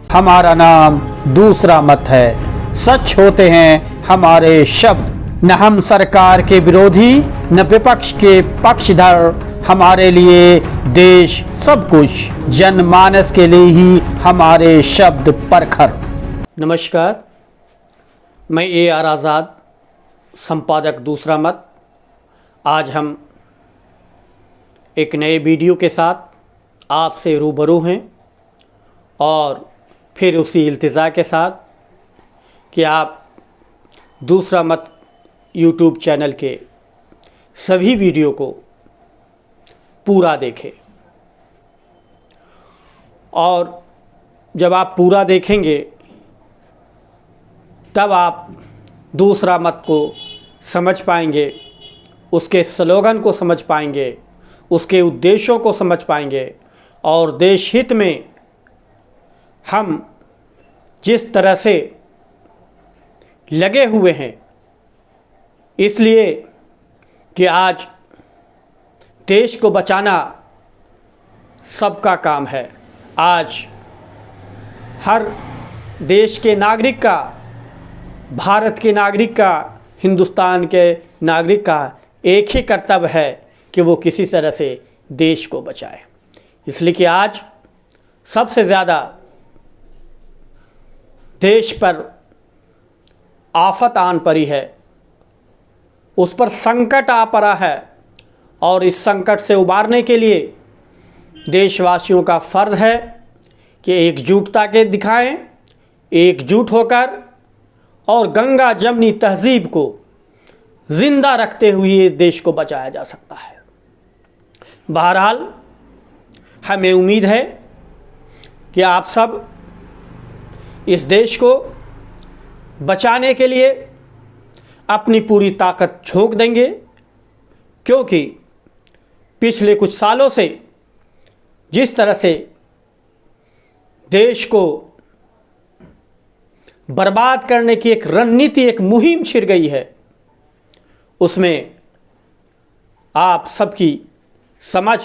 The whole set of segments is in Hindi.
हमारा नाम दूसरा मत है। सच होते हैं हमारे शब्द, न हम सरकार के विरोधी न विपक्ष के पक्षधर। हमारे लिए देश सब कुछ, जनमानस के लिए ही हमारे शब्द परखर। नमस्कार, मैं AR आज़ाद, संपादक दूसरा मत। आज हम एक नए वीडियो के साथ आपसे रूबरू हैं और फिर उसी इल्तिजा के साथ कि आप दूसरा मत यूट्यूब चैनल के सभी वीडियो को पूरा देखें। और जब आप पूरा देखेंगे तब आप दूसरा मत को समझ पाएंगे, उसके स्लोगन को समझ पाएंगे, उसके उद्देश्यों को समझ पाएंगे और देश हित में हम जिस तरह से लगे हुए हैं, इसलिए कि आज देश को बचाना सबका काम है। आज हर देश के नागरिक का, भारत के नागरिक का, हिंदुस्तान के नागरिक का एक ही कर्तव्य है कि वो किसी तरह से देश को बचाए। इसलिए कि आज सबसे ज़्यादा देश पर आफत आन पड़ी है, उस पर संकट आ पड़ा है और इस संकट से उबारने के लिए देशवासियों का फ़र्ज़ है कि एकजुटता के दिखाएं, एकजुट होकर और गंगा जमनी तहज़ीब को ज़िंदा रखते हुए देश को बचाया जा सकता है। बहरहाल हमें उम्मीद है कि आप सब इस देश को बचाने के लिए अपनी पूरी ताकत झोंक देंगे, क्योंकि पिछले कुछ सालों से जिस तरह से देश को बर्बाद करने की एक रणनीति, एक मुहिम छिड़ गई है, उसमें आप सबकी समझ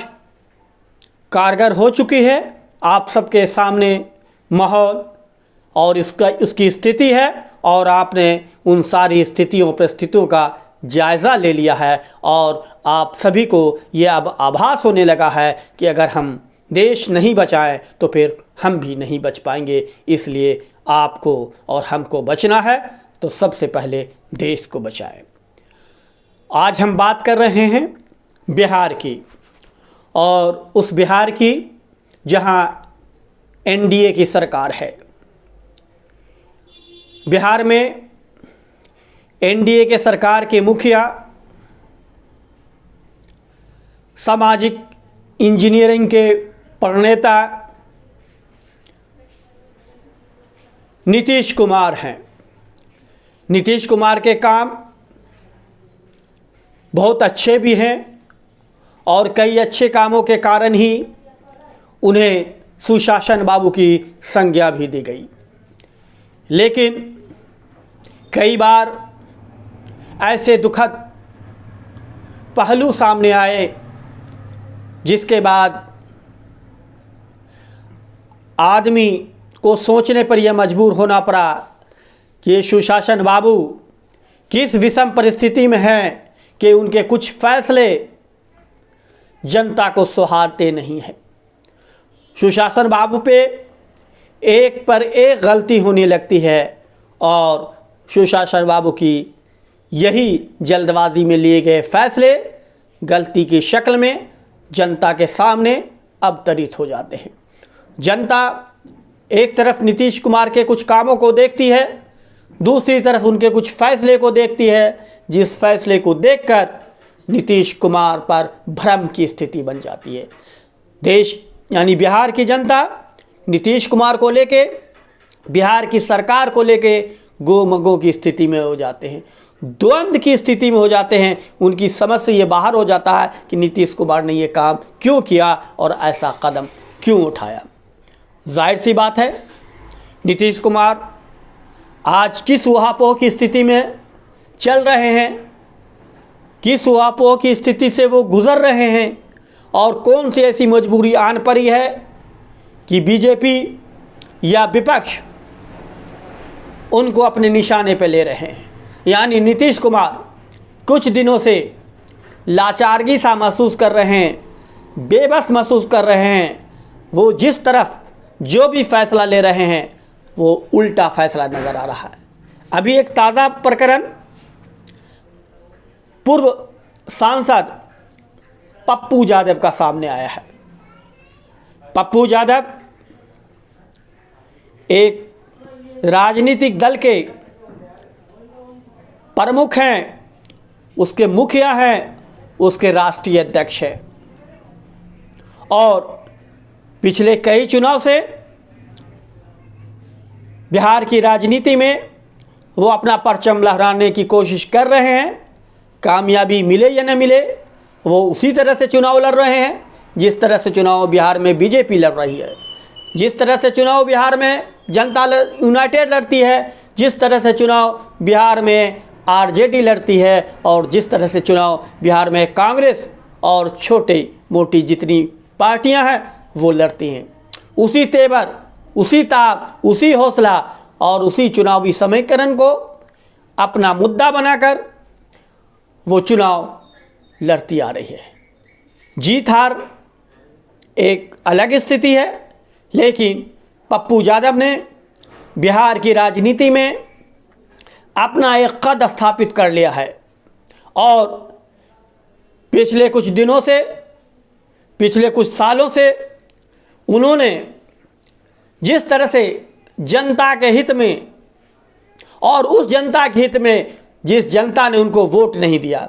कारगर हो चुकी है। आप सबके सामने माहौल और उसकी स्थिति है और आपने उन सारी स्थितियों परिस्थितियों का जायज़ा ले लिया है और आप सभी को ये अब आभास होने लगा है कि अगर हम देश नहीं बचाएं तो फिर हम भी नहीं बच पाएंगे। इसलिए आपको और हमको बचना है तो सबसे पहले देश को बचाएं। आज हम बात कर रहे हैं बिहार की, और उस बिहार की जहां NDA की सरकार है। बिहार में NDA के सरकार के मुखिया सामाजिक इंजीनियरिंग के प्रणेता नीतीश कुमार हैं। नीतीश कुमार के काम बहुत अच्छे भी हैं और कई अच्छे कामों के कारण ही उन्हें सुशासन बाबू की संज्ञा भी दी गई। लेकिन कई बार ऐसे दुखद पहलू सामने आए जिसके बाद आदमी को सोचने पर यह मजबूर होना पड़ा कि ये सुशासन बाबू किस विषम परिस्थिति में हैं कि उनके कुछ फैसले जनता को सुहाते नहीं हैं। सुशासन बाबू पे एक पर एक गलती होने लगती है और सुशासन बाबू की यही जल्दबाजी में लिए गए फैसले गलती की शक्ल में जनता के सामने अवतरित हो जाते हैं। जनता एक तरफ नीतीश कुमार के कुछ कामों को देखती है, दूसरी तरफ उनके कुछ फैसले को देखती है, जिस फैसले को देखकर नीतीश कुमार पर भ्रम की स्थिति बन जाती है। देश यानी बिहार की जनता नीतीश कुमार को लेके, बिहार की सरकार को लेके गोमगों की स्थिति में हो जाते हैं, द्वंद्व की स्थिति में हो जाते हैं। उनकी समझ से ये बाहर हो जाता है कि नीतीश कुमार ने ये काम क्यों किया और ऐसा कदम क्यों उठाया। जाहिर सी बात है, नीतीश कुमार आज किस ऊहापोह की स्थिति में चल रहे हैं, किस ऊहापोह की स्थिति से वो गुज़र रहे हैं और कौन सी ऐसी मजबूरी आन पड़ी है कि बीजेपी या विपक्ष उनको अपने निशाने पर ले रहे हैं। यानी नीतीश कुमार कुछ दिनों से लाचारगी सा महसूस कर रहे हैं, बेबस महसूस कर रहे हैं। वो जिस तरफ जो भी फैसला ले रहे हैं वो उल्टा फैसला नज़र आ रहा है। अभी एक ताज़ा प्रकरण पूर्व सांसद पप्पू यादव का सामने आया है। पप्पू यादव एक राजनीतिक दल के प्रमुख हैं, उसके मुखिया हैं, उसके राष्ट्रीय अध्यक्ष हैं और पिछले कई चुनाव से बिहार की राजनीति में वो अपना परचम लहराने की कोशिश कर रहे हैं। कामयाबी मिले या न मिले, वो उसी तरह से चुनाव लड़ रहे हैं जिस तरह से चुनाव बिहार में बीजेपी लड़ रही है, जिस तरह से चुनाव बिहार में जनता यूनाइटेड लड़ती है, जिस तरह से चुनाव बिहार में आरजेडी लड़ती है और जिस तरह से चुनाव बिहार में कांग्रेस और छोटी मोटी जितनी पार्टियां हैं वो लड़ती हैं। उसी तेवर, उसी ताप, उसी हौसला और उसी चुनावी समीकरण को अपना मुद्दा बनाकर वो चुनाव लड़ती आ रही है। जीत हार एक अलग स्थिति है, लेकिन पप्पू यादव ने बिहार की राजनीति में अपना एक कद स्थापित कर लिया है और पिछले कुछ दिनों से, पिछले कुछ सालों से उन्होंने जिस तरह से जनता के हित में और उस जनता के हित में जिस जनता ने उनको वोट नहीं दिया,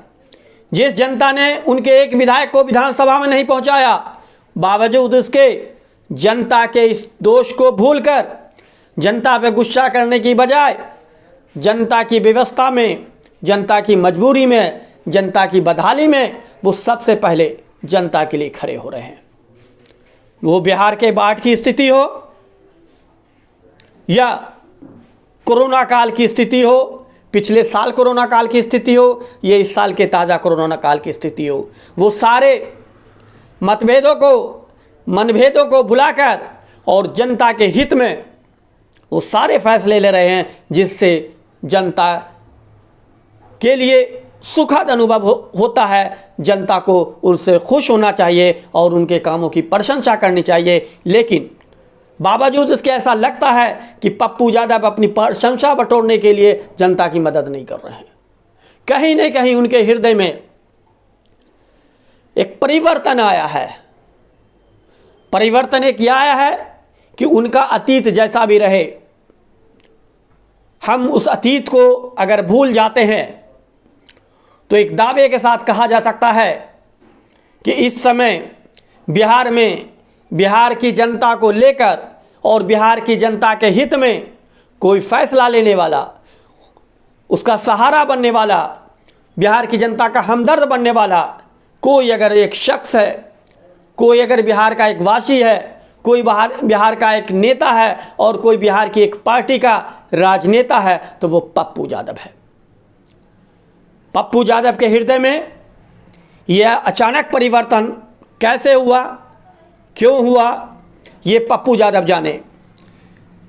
जिस जनता ने उनके एक विधायक को विधानसभा में नहीं पहुंचाया, बावजूद उसके जनता के इस दोष को भूलकर जनता पे गुस्सा करने की बजाय जनता की व्यवस्था में, जनता की मजबूरी में, जनता की बदहाली में वो सबसे पहले जनता के लिए खड़े हो रहे हैं। वो बिहार के बाढ़ की स्थिति हो या कोरोना काल की स्थिति हो, पिछले साल कोरोना काल की स्थिति हो, ये इस साल के ताज़ा कोरोना काल की स्थिति हो, वो सारे मतभेदों को, मनभेदों को भुलाकर और जनता के हित में वो सारे फैसले ले रहे हैं जिससे जनता के लिए सुखद अनुभव होता है। जनता को उनसे खुश होना चाहिए और उनके कामों की प्रशंसा करनी चाहिए। लेकिन बावजूद इसके ऐसा लगता है कि पप्पू यादव अपनी प्रशंसा बटोरने के लिए जनता की मदद नहीं कर रहे हैं। कहीं न कहीं उनके हृदय में एक परिवर्तन आया है। परिवर्तन एक यह आया है कि उनका अतीत जैसा भी रहे, हम उस अतीत को अगर भूल जाते हैं तो एक दावे के साथ कहा जा सकता है कि इस समय बिहार में बिहार की जनता को लेकर और बिहार की जनता के हित में कोई फैसला लेने वाला, उसका सहारा बनने वाला, बिहार की जनता का हमदर्द बनने वाला कोई अगर एक शख्स है, कोई अगर बिहार का एक वासी है, कोई बिहार का एक नेता है और कोई बिहार की एक पार्टी का राजनेता है तो वो पप्पू यादव है। पप्पू यादव के हृदय में यह अचानक परिवर्तन कैसे हुआ, क्यों हुआ, ये पप्पू यादव जाने।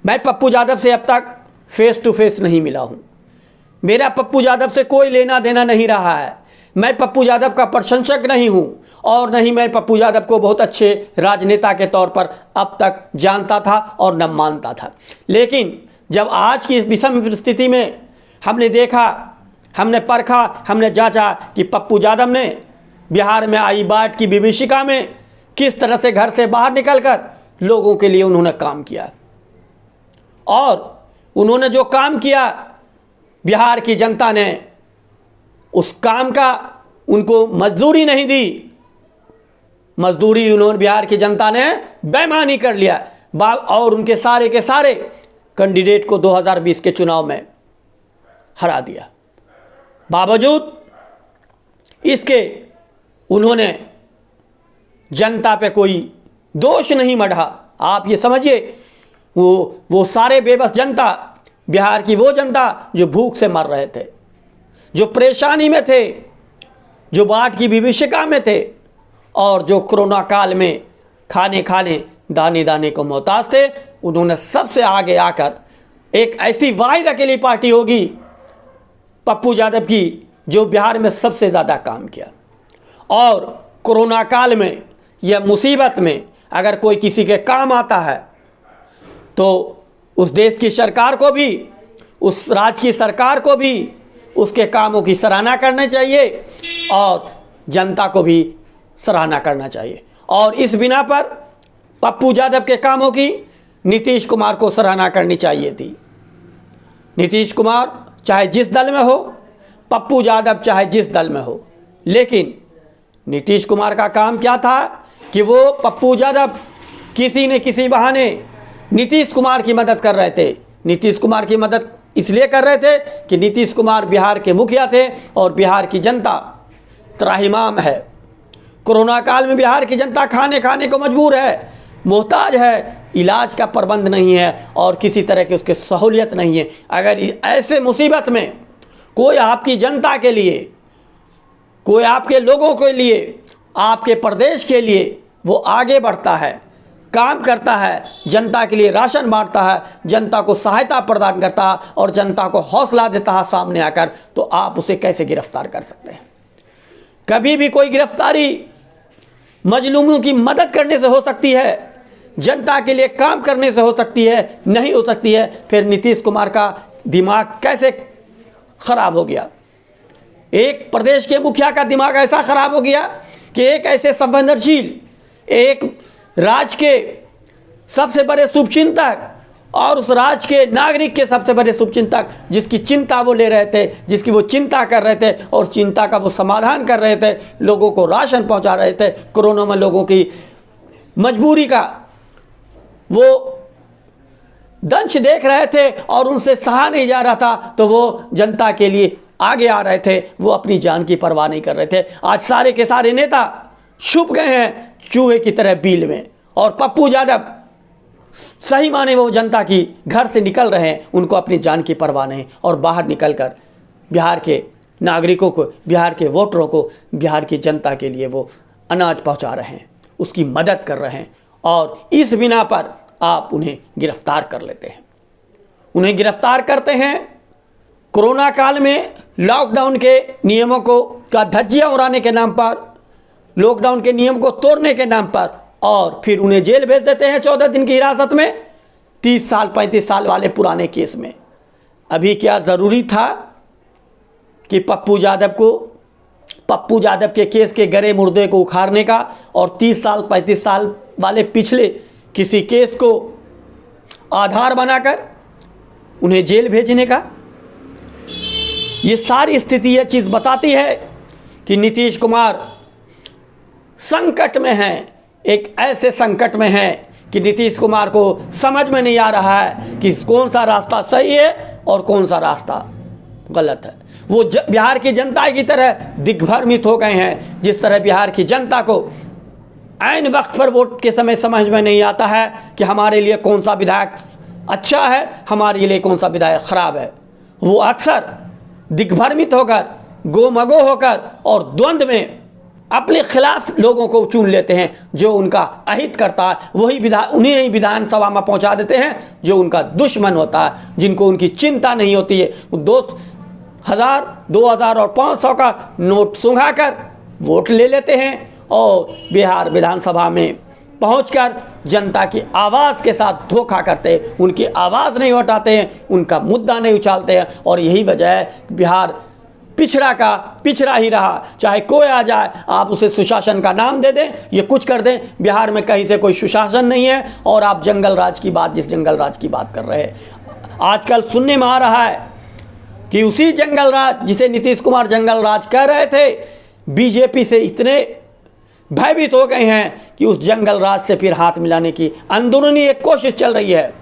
मैं पप्पू यादव से अब तक फेस टू फेस नहीं मिला हूँ, मेरा पप्पू यादव से कोई लेना देना नहीं रहा है। मैं पप्पू यादव का प्रशंसक नहीं हूँ और नहीं मैं पप्पू यादव को बहुत अच्छे राजनेता के तौर पर अब तक जानता था और न मानता था। लेकिन जब आज की इस विषम स्थिति में हमने देखा, हमने परखा, हमने जांचा कि पप्पू यादव ने बिहार में आई बाढ़ की विभीषिका में किस तरह से घर से बाहर निकलकर लोगों के लिए उन्होंने काम किया और उन्होंने जो काम किया बिहार की जनता ने उस काम का उनको मजदूरी नहीं दी, मजदूरी उन्होंने बिहार की जनता ने बेईमानी कर लिया और उनके सारे के सारे कैंडिडेट को 2020 के चुनाव में हरा दिया। बावजूद इसके उन्होंने जनता पे कोई दोष नहीं मढ़ा। आप ये समझिए वो सारे बेबस जनता, बिहार की वो जनता जो भूख से मर रहे थे, जो परेशानी में थे, जो बाढ़ की विभीषिका में थे और जो कोरोना काल में खाने दाने दाने को मोहताज थे, उन्होंने सबसे आगे आकर एक ऐसी वाहिद अकेली पार्टी होगी पप्पू यादव की जो बिहार में सबसे ज़्यादा काम किया। और कोरोना काल में या मुसीबत में अगर कोई किसी के काम आता है तो उस देश की सरकार को भी, उस राज्य की सरकार को भी उसके कामों की सराहना करनी चाहिए और जनता को भी सराहना करना चाहिए। और इस बिना पर पप्पू यादव के कामों की नीतीश कुमार को सराहना करनी चाहिए थी। नीतीश कुमार चाहे जिस दल में हो, पप्पू यादव चाहे जिस दल में हो, लेकिन नीतीश कुमार का काम क्या था कि वो पप्पू यादव किसी न किसी बहाने नीतीश कुमार की मदद कर रहे थे। नीतीश कुमार की मदद इसलिए कर रहे थे कि नीतीश कुमार बिहार के मुखिया थे और बिहार की जनता त्राहिमाम है। कोरोना काल में बिहार की जनता खाने को मजबूर है, मोहताज है, इलाज का प्रबंध नहीं है और किसी तरह की उसकी सहूलियत नहीं है। अगर ऐसे मुसीबत में कोई आपकी जनता के लिए, कोई आपके लोगों के लिए, आपके प्रदेश के लिए वो आगे बढ़ता है, काम करता है, जनता के लिए राशन बांटता है, जनता को सहायता प्रदान करता है और जनता को हौसला देता है सामने आकर, तो आप उसे कैसे गिरफ्तार कर सकते हैं? कभी भी कोई गिरफ्तारी मजलूमों की मदद करने से हो सकती है, जनता के लिए काम करने से हो सकती है, नहीं हो सकती है। फिर नीतीश कुमार का दिमाग कैसे खराब हो गया? एक प्रदेश के मुखिया का दिमाग ऐसा खराब हो गया कि एक ऐसे संवेदनशील, एक राज्य के सबसे बड़े शुभचिंतक और उस राज्य के नागरिक के सबसे बड़े शुभचिंतक, जिसकी चिंता वो ले रहे थे, जिसकी वो चिंता कर रहे थे और चिंता का वो समाधान कर रहे थे, लोगों को राशन पहुंचा रहे थे, कोरोना में लोगों की मजबूरी का वो दंश देख रहे थे और उनसे सहा नहीं जा रहा था, तो वो जनता के लिए आगे आ रहे थे, वो अपनी जान की परवाह नहीं कर रहे थे। आज सारे के सारे नेता छुप गए हैं चूहे की तरह बिल में, और पप्पू यादव सही माने वो जनता की घर से निकल रहे हैं, उनको अपनी जान की परवाह नहीं, और बाहर निकलकर बिहार के नागरिकों को, बिहार के वोटरों को, बिहार की जनता के लिए वो अनाज पहुंचा रहे हैं, उसकी मदद कर रहे हैं। और इस बिना पर आप उन्हें गिरफ्तार कर लेते हैं, उन्हें गिरफ्तार करते हैं कोरोना काल में लॉकडाउन के नियमों को का धज्जियां उड़ाने के नाम पर, लॉकडाउन के नियम को तोड़ने के नाम पर, और फिर उन्हें जेल भेज देते हैं 14 दिन की हिरासत में, 30 साल 35 साल वाले पुराने केस में। अभी क्या ज़रूरी था कि पप्पू यादव के केस के गरे मुर्दे को उखाड़ने का और 30 साल 35 साल वाले पिछले किसी केस को आधार बनाकर उन्हें जेल भेजने का? ये सारी स्थिति यह चीज़ बताती है कि नीतीश कुमार संकट में हैं, एक ऐसे संकट में हैं कि नीतीश कुमार को समझ में नहीं आ रहा है कि कौन सा रास्ता सही है और कौन सा रास्ता गलत है। वो बिहार की जनता की तरह दिग्भ्रमित हो गए हैं, जिस तरह बिहार की जनता को ऐन वक्त पर वोट के समय समझ में नहीं आता है कि हमारे लिए कौन सा विधायक अच्छा है, हमारे लिए कौन सा विधायक खराब है। वो अक्सर दिग्भ्रमित होकर, गोमगो होकर और द्वंद्व में अपने खिलाफ लोगों को चुन लेते हैं, जो उनका अहित करता है वही उन्हें ही विधानसभा में पहुंचा देते हैं, जो उनका दुश्मन होता है, जिनको उनकी चिंता नहीं होती है। 2000, 2000 और 500 का नोट सुंघाकर वोट ले लेते हैं और बिहार विधानसभा में पहुंचकर जनता की आवाज़ के साथ धोखा करते हैं, उनकी आवाज़ नहीं उठाते हैं, उनका मुद्दा नहीं उछालते हैं। और यही वजह है बिहार पिछड़ा का पिछड़ा ही रहा। चाहे कोई आ जाए, आप उसे सुशासन का नाम दे दें, ये कुछ कर दें, बिहार में कहीं से कोई सुशासन नहीं है। और आप जंगल राज की बात, जिस जंगल राज की बात कर रहे हैं, आजकल सुनने में आ रहा है कि उसी जंगल राज जिसे नीतीश कुमार जंगल राज कह रहे थे, बीजेपी से इतने भयभीत हो गए हैं कि उस जंगल राज से फिर हाथ मिलाने की अंदरूनी एक कोशिश चल रही है।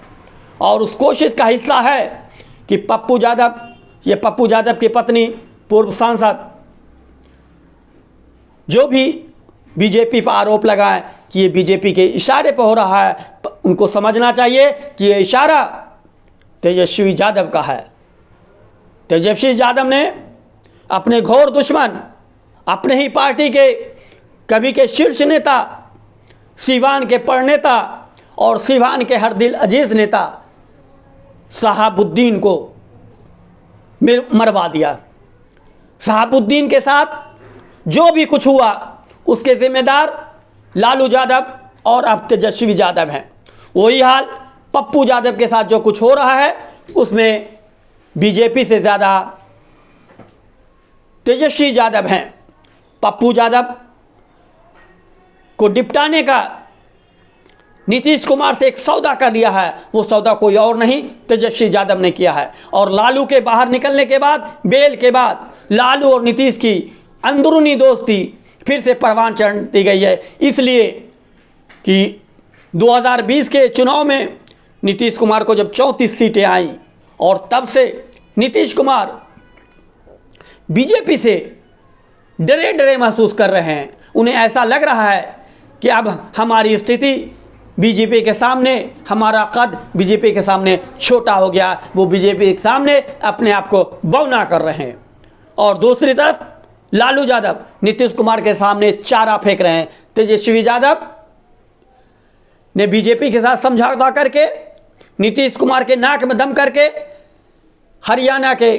और उस कोशिश का हिस्सा है कि पप्पू यादव की पत्नी पूर्व सांसद जो भी बीजेपी पर आरोप लगाएं कि ये बीजेपी के इशारे पर हो रहा है, उनको समझना चाहिए कि ये इशारा तेजस्वी यादव का है। तेजस्वी यादव ने अपने घोर दुश्मन, अपने ही पार्टी के कभी के शीर्ष नेता, सीवान के प्रणेता और सिवान के हर दिल अजीज नेता शहाबुद्दीन को मरवा दिया। शहाबुद्दीन के साथ जो भी कुछ हुआ उसके जिम्मेदार लालू यादव और अब तेजस्वी यादव हैं। वही हाल पप्पू यादव के साथ जो कुछ हो रहा है उसमें बीजेपी से ज़्यादा तेजस्वी यादव हैं। पप्पू यादव को निपटाने का नीतीश कुमार से एक सौदा कर लिया है, वो सौदा कोई और नहीं तेजस्वी यादव ने किया है। और लालू के बाहर निकलने के बाद, बेल के बाद लालू और नीतीश की अंदरूनी दोस्ती फिर से परवान चढ़ती गई है, इसलिए कि 2020 के चुनाव में नीतीश कुमार को जब 34 सीटें आईं और तब से नीतीश कुमार बीजेपी से डरे डरे महसूस कर रहे हैं। उन्हें ऐसा लग रहा है कि अब हमारी स्थिति बीजेपी के सामने, हमारा कद बीजेपी के सामने छोटा हो गया, वो बीजेपी के सामने अपने आप को बौना कर रहे हैं। और दूसरी तरफ लालू यादव नीतीश कुमार के सामने चारा फेंक रहे हैं। तेजस्वी यादव ने बीजेपी के साथ समझौता करके, नीतीश कुमार के नाक में दम करके हरियाणा के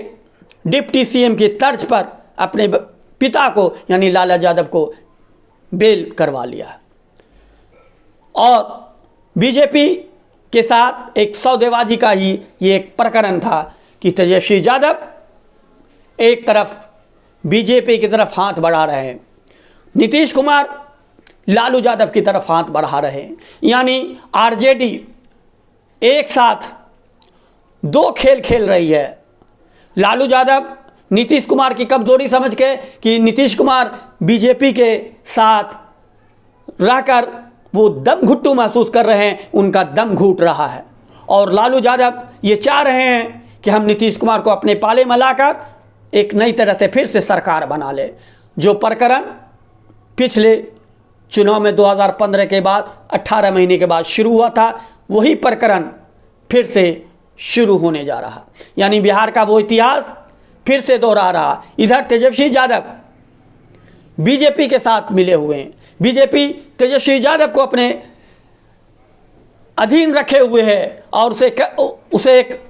डिप्टी सीएम की तर्ज पर अपने पिता को यानी लालू यादव को बेल करवा लिया। और बीजेपी के साथ एक सौदेबाजी का ही ये एक प्रकरण था कि तेजस्वी यादव एक तरफ बीजेपी की तरफ हाथ बढ़ा रहे हैं, नीतीश कुमार लालू यादव की तरफ हाथ बढ़ा रहे हैं, यानी आरजेडी एक साथ दो खेल खेल रही है। लालू यादव नीतीश कुमार की कमजोरी समझ के कि नीतीश कुमार बीजेपी के साथ रहकर वो दम घुट्टू महसूस कर रहे हैं, उनका दम घुट रहा है। और लालू यादव ये चाह रहे हैं कि हम नीतीश कुमार को अपने पाले में लाकर एक नई तरह से फिर से सरकार बना ले। जो प्रकरण पिछले चुनाव में 2015 के बाद 18 महीने के बाद शुरू हुआ था, वही प्रकरण फिर से शुरू होने जा रहा, यानी बिहार का वो इतिहास फिर से दोहरा रहा। इधर तेजस्वी यादव बीजेपी के साथ मिले हुए हैं, बीजेपी तेजस्वी यादव को अपने अधीन रखे हुए है और उसे एक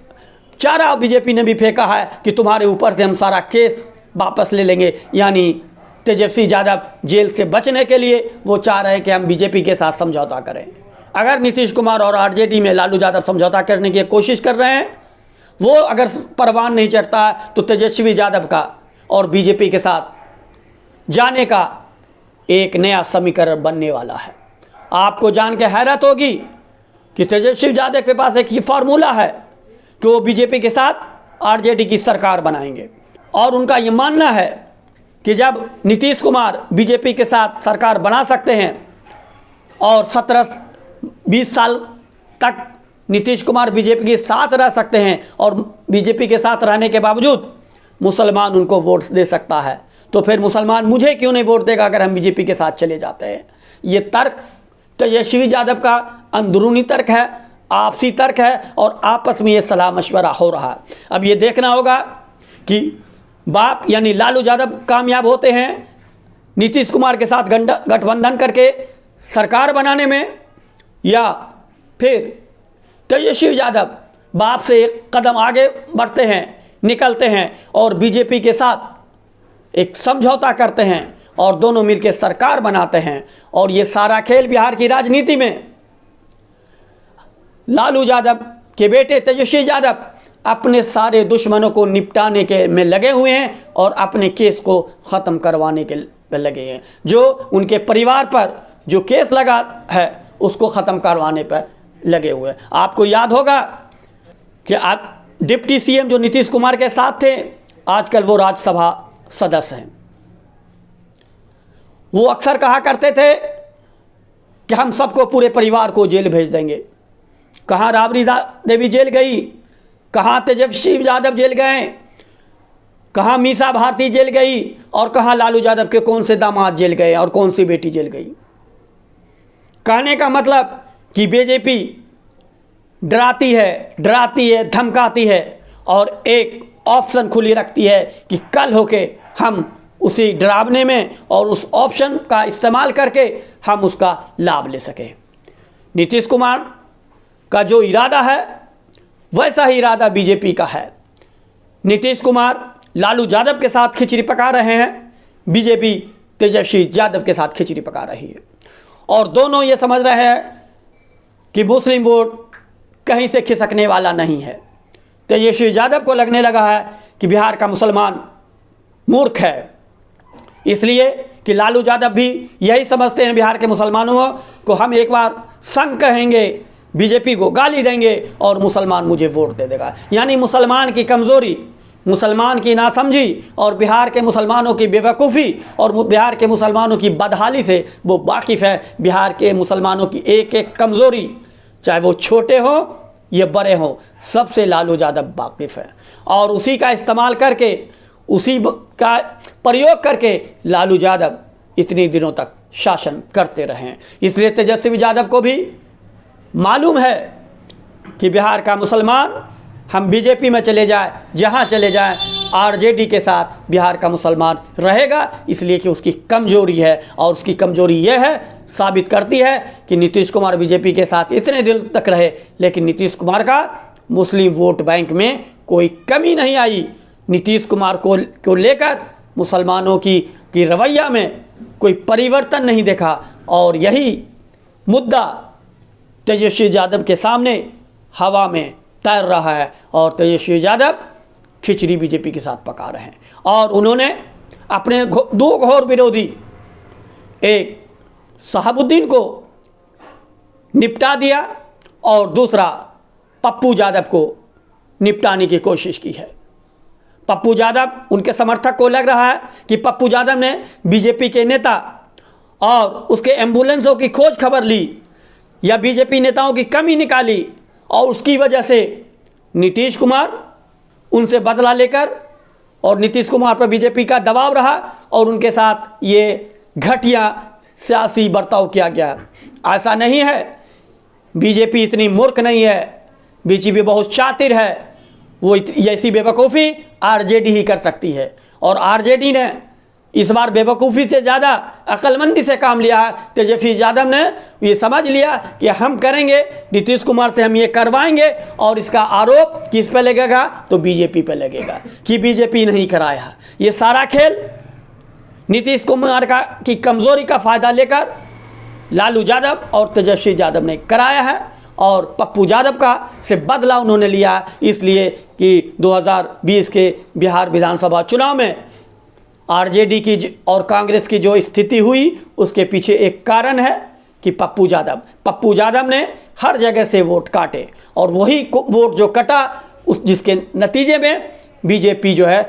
चारा बीजेपी ने भी फेंका है कि तुम्हारे ऊपर से हम सारा केस वापस ले लेंगे। यानी तेजस्वी यादव जेल से बचने के लिए वो चाह रहे हैं कि हम बीजेपी के साथ समझौता करें। अगर नीतीश कुमार और आरजेडी में लालू यादव समझौता करने की कोशिश कर रहे हैं, वो अगर परवान नहीं चढ़ता है तो तेजस्वी यादव का और बीजेपी के साथ जाने का एक नया समीकरण बनने वाला है। आपको जान के हैरत होगी कि तेजस्वी यादव के पास एक ही फार्मूला है कि वो बीजेपी के साथ आरजेडी की सरकार बनाएंगे। और उनका ये मानना है कि जब नीतीश कुमार बीजेपी के साथ सरकार बना सकते हैं और 17-20 साल तक नीतीश कुमार बीजेपी के साथ रह सकते हैं और बीजेपी के साथ रहने के बावजूद मुसलमान उनको वोट दे सकता है, तो फिर मुसलमान मुझे क्यों नहीं वोट देगा अगर हम बीजेपी के साथ चले जाते हैं। ये तर्क तेजस्वी यादव का अंदरूनी तर्क है, आपसी तर्क है और आपस में ये सलाह मशवरा हो रहा है। अब ये देखना होगा कि बाप यानी लालू यादव कामयाब होते हैं नीतीश कुमार के साथ गठबंधन करके सरकार बनाने में, या फिर तेजस्वी यादव बाप से एक कदम आगे बढ़ते हैं, निकलते हैं और बीजेपी के साथ एक समझौता करते हैं और दोनों मिलकर सरकार बनाते हैं। और ये सारा खेल बिहार की राजनीति में लालू यादव के बेटे तेजस्वी यादव अपने सारे दुश्मनों को निपटाने के में लगे हुए हैं और अपने केस को ख़त्म करवाने के लगे हैं। जो उनके परिवार पर जो केस लगा है उसको ख़त्म करवाने पर लगे हुए हैं। आपको याद होगा कि आप डिप्टी सीएम जो नीतीश कुमार के साथ थे, आजकल वो राज्यसभा सदस्य हैं। वो अक्सर कहा करते थे कि हम सबको, पूरे परिवार को जेल भेज देंगे। कहाँ राबड़ी देवी जेल गई, कहाँ तेजस्वी यादव जेल गए, कहाँ मीसा भारती जेल गई और कहाँ लालू यादव के कौन से दामाद जेल गए और कौन सी बेटी जेल गई। कहने का मतलब कि बीजेपी डराती है, धमकाती है और एक ऑप्शन खुली रखती है कि कल होके हम उसी डरावने में और उस ऑप्शन का इस्तेमाल करके हम उसका लाभ ले सकें। नीतीश कुमार का जो इरादा है वैसा ही इरादा बीजेपी का है। नीतीश कुमार लालू यादव के साथ खिचड़ी पका रहे हैं, बीजेपी तेजस्वी यादव के साथ खिचड़ी पका रही है। और दोनों ये समझ रहे हैं कि मुस्लिम वोट कहीं से खिसकने वाला नहीं है। तेजस्वी यादव को लगने लगा है कि बिहार का मुसलमान मूर्ख है, इसलिए कि लालू यादव भी यही समझते हैं बिहार के मुसलमानों को हम एक बार संग कहेंगे, बीजेपी को गाली देंगे और मुसलमान मुझे वोट दे देगा। यानी मुसलमान की कमज़ोरी, मुसलमान की नासमझी और बिहार के मुसलमानों की बेवकूफ़ी और बिहार के मुसलमानों की बदहाली से वो वाकिफ़ है। बिहार के मुसलमानों की एक एक कमज़ोरी, चाहे वो छोटे हों या बड़े हों, सबसे लालू यादव वाकिफ़ है। और उसी का इस्तेमाल करके, उसी का प्रयोग करके लालू यादव इतने दिनों तक शासन करते रहे। इसलिए तेजस्वी यादव को भी मालूम है कि बिहार का मुसलमान, हम बीजेपी में चले जाए, जहाँ चले जाएं, आरजेडी के साथ बिहार का मुसलमान रहेगा, इसलिए कि उसकी कमजोरी है। और उसकी कमजोरी यह है, साबित करती है कि नीतीश कुमार बीजेपी के साथ इतने दिन तक रहे, लेकिन नीतीश कुमार का मुस्लिम वोट बैंक में कोई कमी नहीं आई। नीतीश कुमार को लेकर मुसलमानों की रवैया में कोई परिवर्तन नहीं देखा। और यही मुद्दा तेजस्वी यादव के सामने हवा में तैर रहा है और तेजस्वी यादव खिचड़ी बीजेपी के साथ पका रहे हैं। और उन्होंने अपने दो घोर विरोधी, एक शहाबुद्दीन को निपटा दिया और दूसरा पप्पू यादव को निपटाने की कोशिश की है। पप्पू यादव, उनके समर्थक को लग रहा है कि पप्पू यादव ने बीजेपी के नेता और उसके एम्बुलेंसों की खोज खबर ली या बीजेपी नेताओं की कमी निकाली और उसकी वजह से नीतीश कुमार उनसे बदला लेकर, और नीतीश कुमार पर बीजेपी का दबाव रहा और उनके साथ ये घटिया सियासी बर्ताव किया गया। ऐसा नहीं है, बीजेपी इतनी मूर्ख नहीं है, बीजेपी बहुत शातिर है। वो ऐसी बेवकूफ़ी आरजेडी ही कर सकती है और आरजेडी ने इस बार बेवकूफ़ी से ज़्यादा अक्लमंदी से काम लिया है। तेजस्वी यादव ने ये समझ लिया कि हम करेंगे, नीतीश कुमार से हम ये करवाएंगे और इसका आरोप किस पे लगेगा, तो बीजेपी पे लगेगा कि बीजेपी नहीं कराया। ये सारा खेल नीतीश कुमार की कमज़ोरी का फ़ायदा लेकर लालू यादव और तेजस्वी यादव ने कराया है और पप्पू यादव का से बदला उन्होंने लिया, इसलिए कि 2020 के बिहार विधानसभा चुनाव में आरजेडी की और कांग्रेस की जो स्थिति हुई उसके पीछे एक कारण है कि पप्पू यादव ने हर जगह से वोट काटे और वही वोट जो कटा जिसके नतीजे में बीजेपी जो है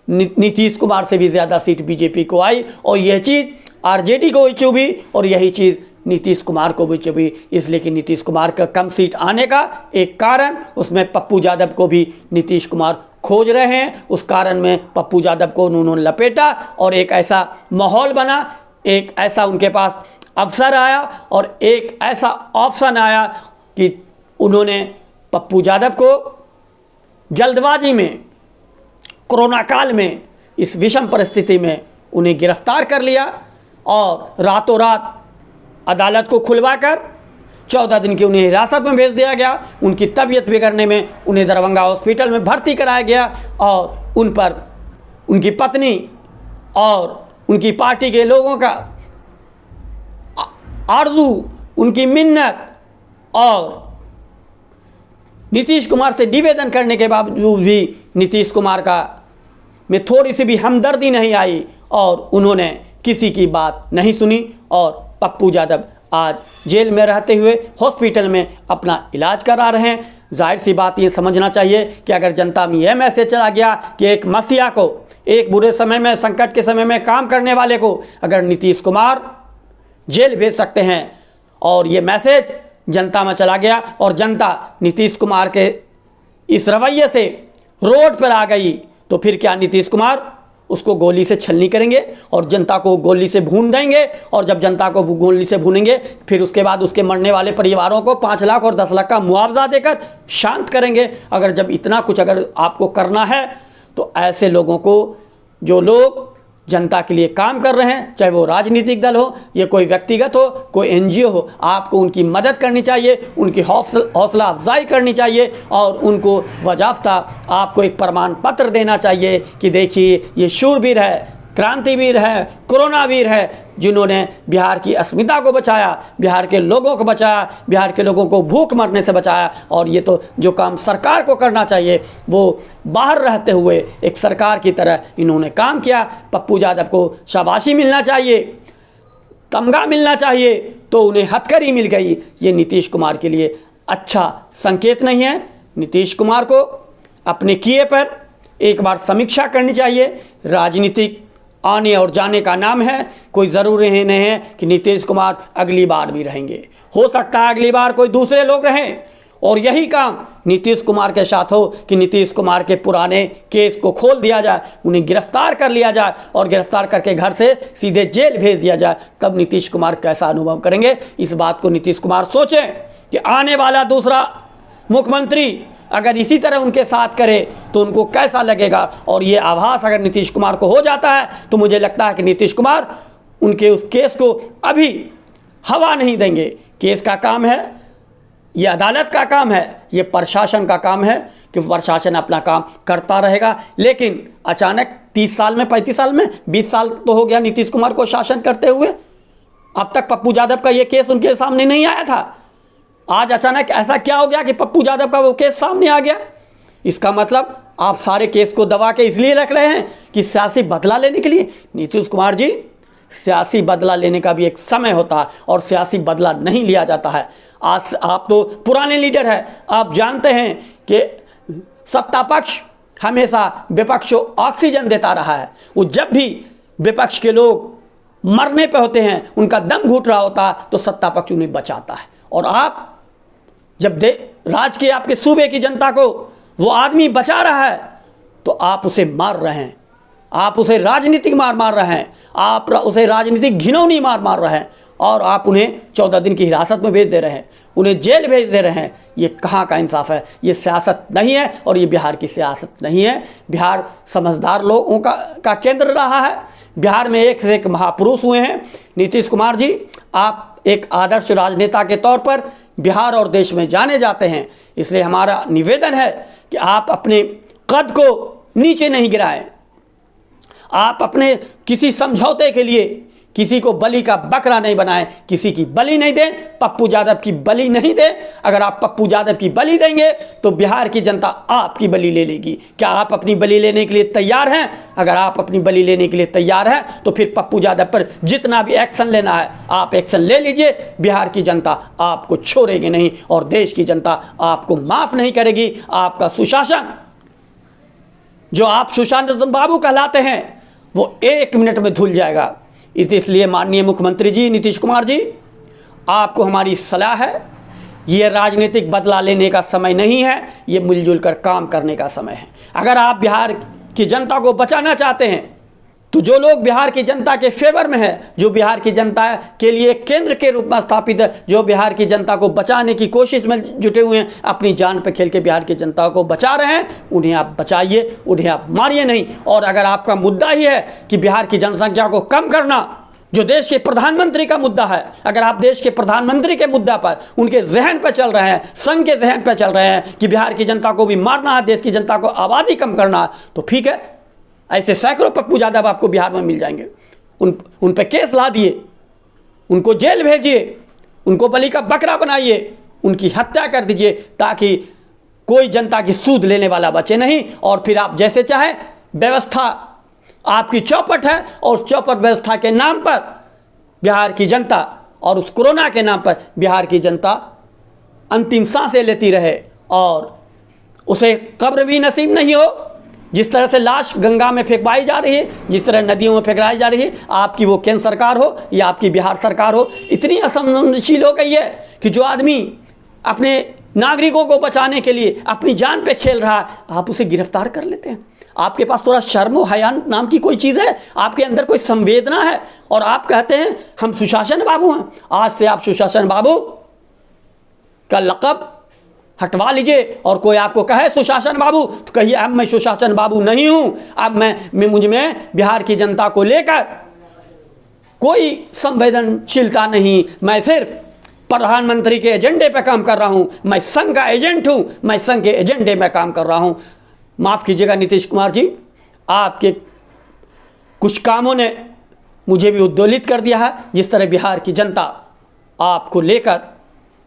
नीतीश कुमार से भी ज़्यादा सीट बीजेपी को आई और यह चीज़ आरजेडी को भी चुभी और यही चीज़ नीतीश कुमार को भी चुभी। इसलिए कि नीतीश कुमार का कम सीट आने का एक कारण, उसमें पप्पू यादव को भी नीतीश कुमार खोज रहे हैं। उस कारण में पप्पू यादव को उन्होंने लपेटा और एक ऐसा माहौल बना, एक ऐसा उनके पास अवसर आया और एक ऐसा ऑप्शन आया कि उन्होंने पप्पू यादव को जल्दबाजी में, कोरोना काल में, इस विषम परिस्थिति में उन्हें गिरफ्तार कर लिया और रातों रात अदालत को खुलवाकर 14 दिन की उन्हें हिरासत में भेज दिया गया। उनकी तबीयत बिगड़ने में उन्हें दरभंगा हॉस्पिटल में भर्ती कराया गया और उन पर उनकी पत्नी और उनकी पार्टी के लोगों का आरजू, उनकी मिन्नत और नीतीश कुमार से निवेदन करने के बावजूद भी नीतीश कुमार में थोड़ी सी भी हमदर्दी नहीं आई और उन्होंने किसी की बात नहीं सुनी और पप्पू यादव आज जेल में रहते हुए हॉस्पिटल में अपना इलाज करा रहे हैं। जाहिर सी बात ये समझना चाहिए कि अगर जनता में यह मैसेज चला गया कि एक मसीहा को, एक बुरे समय में, संकट के समय में काम करने वाले को अगर नीतीश कुमार जेल भेज सकते हैं और ये मैसेज जनता में चला गया और जनता नीतीश कुमार के इस रवैये से रोड पर आ गई, तो फिर क्या नीतीश कुमार उसको गोली से छलनी करेंगे और जनता को गोली से भून देंगे। और जब जनता को गोली से भूनेंगे फिर उसके बाद उसके मरने वाले परिवारों को 5 लाख और 10 लाख का मुआवजा देकर शांत करेंगे। अगर जब इतना कुछ अगर आपको करना है तो ऐसे लोगों को, जो लोग जनता के लिए काम कर रहे हैं, चाहे वो राजनीतिक दल हो या कोई व्यक्तिगत हो, कोई एनजीओ हो, आपको उनकी मदद करनी चाहिए, उनकी हौसला अफजाई करनी चाहिए और उनको बजाफ्ता आपको एक प्रमाण पत्र देना चाहिए कि देखिए ये शूरवीर है, क्रांतिवीर है, कोरोना वीर है, जिन्होंने बिहार की अस्मिता को बचाया, बिहार के लोगों को बचाया, बिहार के लोगों को भूख मरने से बचाया। और ये तो जो काम सरकार को करना चाहिए वो बाहर रहते हुए एक सरकार की तरह इन्होंने काम किया। पप्पू यादव को शाबाशी मिलना चाहिए, तमगा मिलना चाहिए, तो उन्हें हथकड़ी मिल गई। ये नीतीश कुमार के लिए अच्छा संकेत नहीं है। नीतीश कुमार को अपने किए पर एक बार समीक्षा करनी चाहिए। राजनीतिक आने और जाने का नाम है, कोई ज़रूरी नहीं है कि नीतीश कुमार अगली बार भी रहेंगे। हो सकता है अगली बार कोई दूसरे लोग रहें और यही काम नीतीश कुमार के साथ हो कि नीतीश कुमार के पुराने केस को खोल दिया जाए, उन्हें गिरफ्तार कर लिया जाए और गिरफ्तार करके घर से सीधे जेल भेज दिया जाए। तब नीतीश कुमार कैसा अनुभव करेंगे, इस बात को नीतीश कुमार सोचें कि आने वाला दूसरा मुख्यमंत्री अगर इसी तरह उनके साथ करे तो उनको कैसा लगेगा। और ये आभास अगर नीतीश कुमार को हो जाता है तो मुझे लगता है कि नीतीश कुमार उनके उस केस को अभी हवा नहीं देंगे। केस का काम है, ये अदालत का काम है, ये प्रशासन का काम है कि प्रशासन अपना काम करता रहेगा। लेकिन अचानक 30 साल में, 35 साल में, 20 साल तो हो गया नीतीश कुमार को शासन करते हुए, अब तक पप्पू यादव का ये केस उनके सामने नहीं आया था। आज अचानक ऐसा क्या हो गया कि पप्पू यादव का वो केस सामने आ गया। इसका मतलब आप सारे केस को दबा के इसलिए रख रहे हैं कि सियासी बदला लेने के लिए। नीतीश कुमार जी, सियासी बदला लेने का भी एक समय होता है और सियासी बदला नहीं लिया जाता है। आज आप तो पुराने लीडर हैं, आप जानते हैं कि सत्ता पक्ष हमेशा विपक्ष को ऑक्सीजन देता रहा है। वो जब भी विपक्ष के लोग मरने पे होते हैं, उनका दम घुट रहा होता है, तो सत्ता पक्ष उन्हें बचाता है। और आप जब राज के आपके सूबे की जनता को वो आदमी बचा रहा है तो आप उसे मार रहे हैं, आप उसे राजनीतिक मार रहे हैं, आप उसे राजनीतिक घिनौनी मार रहे हैं और आप उन्हें 14 दिन की हिरासत में भेज दे रहे हैं, उन्हें जेल भेज दे रहे हैं। ये कहाँ का इंसाफ है? ये सियासत नहीं है और ये बिहार की सियासत नहीं है। बिहार समझदार लोगों का केंद्र रहा है। बिहार में एक से एक महापुरुष हुए हैं। नीतीश कुमार जी, आप एक आदर्श राजनेता के तौर पर बिहार और देश में जाने जाते हैं, इसलिए हमारा निवेदन है कि आप अपने कद को नीचे नहीं गिराएं। आप अपने किसी समझौते के लिए किसी को बलि का बकरा नहीं बनाएं, किसी की बलि नहीं दें, पप्पू यादव की बलि नहीं दें। अगर आप पप्पू यादव की बलि देंगे तो बिहार की जनता आपकी बलि ले लेगी। क्या आप अपनी बलि लेने के लिए तैयार हैं? अगर आप अपनी बलि लेने के लिए तैयार हैं तो फिर पप्पू यादव पर जितना भी एक्शन लेना है आप एक्शन ले लीजिए। बिहार की जनता आपको छोड़ेगी नहीं और देश की जनता आपको माफ़ नहीं करेगी। आपका सुशासन, जो आप सुशासन बाबू कहलाते हैं, वो 1 मिनट में धुल जाएगा। इसलिए माननीय मुख्यमंत्री जी नीतीश कुमार जी, आपको हमारी सलाह है, ये राजनीतिक बदला लेने का समय नहीं है, ये मिलजुल कर काम करने का समय है। अगर आप बिहार की जनता को बचाना चाहते हैं तो जो लोग बिहार की जनता के फेवर में है, जो बिहार की जनता के लिए केंद्र के रूप में स्थापित है, जो बिहार की जनता को बचाने की कोशिश में जुटे हुए हैं, अपनी जान पर खेल के बिहार की जनता को बचा रहे हैं, उन्हें आप बचाइए, उन्हें आप मारिए नहीं। और अगर आपका मुद्दा ही है कि बिहार की जनसंख्या को कम करना, जो देश के प्रधानमंत्री का मुद्दा है, अगर आप देश के प्रधानमंत्री के मुद्दा पर, उनके जहन पर चल रहे हैं, संघ के जहन पर चल रहे हैं कि बिहार की जनता को भी मारना है, देश की जनता को आबादी कम करना है, तो ठीक है, ऐसे सैकड़ों पप्पू यादव आपको बिहार में मिल जाएंगे। उन पे केस ला दिए, उनको जेल भेजिए, उनको बलि का बकरा बनाइए, उनकी हत्या कर दीजिए, ताकि कोई जनता की सूद लेने वाला बचे नहीं। और फिर आप जैसे चाहे, व्यवस्था आपकी चौपट है और चौपट व्यवस्था के नाम पर बिहार की जनता और उस कोरोना के नाम पर बिहार की जनता अंतिम सांसें लेती रहे और उसे कब्र भी नसीब नहीं हो। जिस तरह से लाश गंगा में फेंकवाई जा रही है, जिस तरह नदियों में फेंकवाई जा रही है, आपकी वो केंद्र सरकार हो या आपकी बिहार सरकार हो, इतनी असंवेदनशील हो गई है कि जो आदमी अपने नागरिकों को बचाने के लिए अपनी जान पे खेल रहा है, आप उसे गिरफ्तार कर लेते हैं। आपके पास थोड़ा शर्म हया नाम की कोई चीज़ है? आपके अंदर कोई संवेदना है? और आप कहते हैं हम सुशासन बाबू हैं। आज से आप सुशासन बाबू का लक़ब हटवा लीजिए। और कोई आपको कहे सुशासन बाबू तो कहिए अब मैं सुशासन बाबू नहीं हूं, अब मुझ में बिहार की जनता को लेकर कोई संवेदनशीलता नहीं, मैं सिर्फ प्रधानमंत्री के एजेंडे पे काम कर रहा हूं, मैं संघ का एजेंट हूं, मैं संघ के एजेंडे में काम कर रहा हूं। माफ़ कीजिएगा नीतीश कुमार जी, आपके कुछ कामों ने मुझे भी उद्वेलित कर दिया है। जिस तरह बिहार की जनता आपको लेकर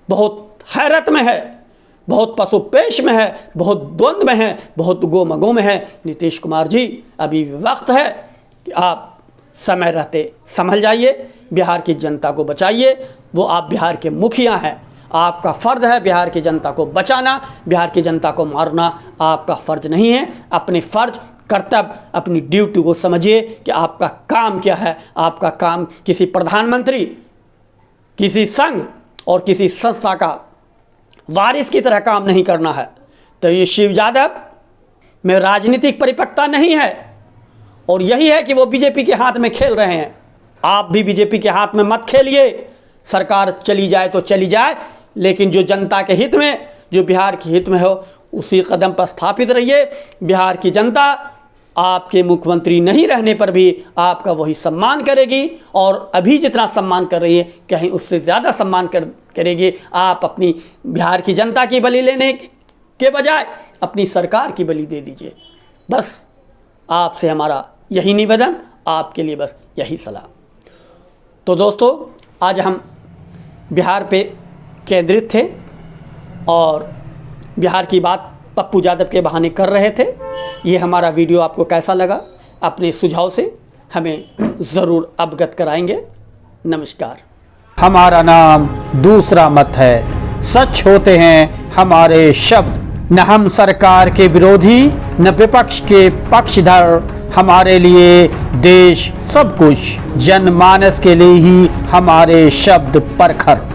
बहुत हैरत में है, बहुत पशुपेश में है, बहुत द्वंद्व में है, बहुत गोमगो में है। नीतीश कुमार जी, अभी वक्त है कि आप समय रहते संभल जाइए, बिहार की जनता को बचाइए। वो आप बिहार के मुखिया हैं, आपका फ़र्ज है बिहार की जनता को बचाना, बिहार की जनता को मारना आपका फ़र्ज नहीं है। अपने फ़र्ज, कर्तव्य, अपनी ड्यूटी को समझिए कि आपका काम क्या है। आपका काम किसी प्रधानमंत्री, किसी संघ और किसी संस्था का वारिस की तरह काम नहीं करना है। तो ये शिव यादव में राजनीतिक परिपक्वता नहीं है, और यही है कि वो बीजेपी के हाथ में खेल रहे हैं। आप भी बीजेपी के हाथ में मत खेलिए। सरकार चली जाए तो चली जाए, लेकिन जो जनता के हित में, जो बिहार के हित में हो, उसी कदम पर स्थापित रहिए। बिहार की जनता आपके मुख्यमंत्री नहीं रहने पर भी आपका वही सम्मान करेगी, और अभी जितना सम्मान कर रही है कहीं उससे ज़्यादा सम्मान करेगी। आप अपनी बिहार की जनता की बलि लेने के बजाय अपनी सरकार की बलि दे दीजिए। बस आपसे हमारा यही निवेदन, आपके लिए बस यही सलाह। तो दोस्तों, आज हम बिहार पे केंद्रित थे और बिहार की बात पप्पू यादव के बहाने कर रहे थे। ये हमारा वीडियो आपको कैसा लगा, अपने सुझाव से हमें ज़रूर अवगत कराएंगे। नमस्कार। हमारा नाम दूसरा मत है, सच होते हैं हमारे शब्द। न हम सरकार के विरोधी, न विपक्ष के पक्षधर। हमारे लिए देश सब कुछ, जनमानस के लिए ही हमारे शब्द परखर।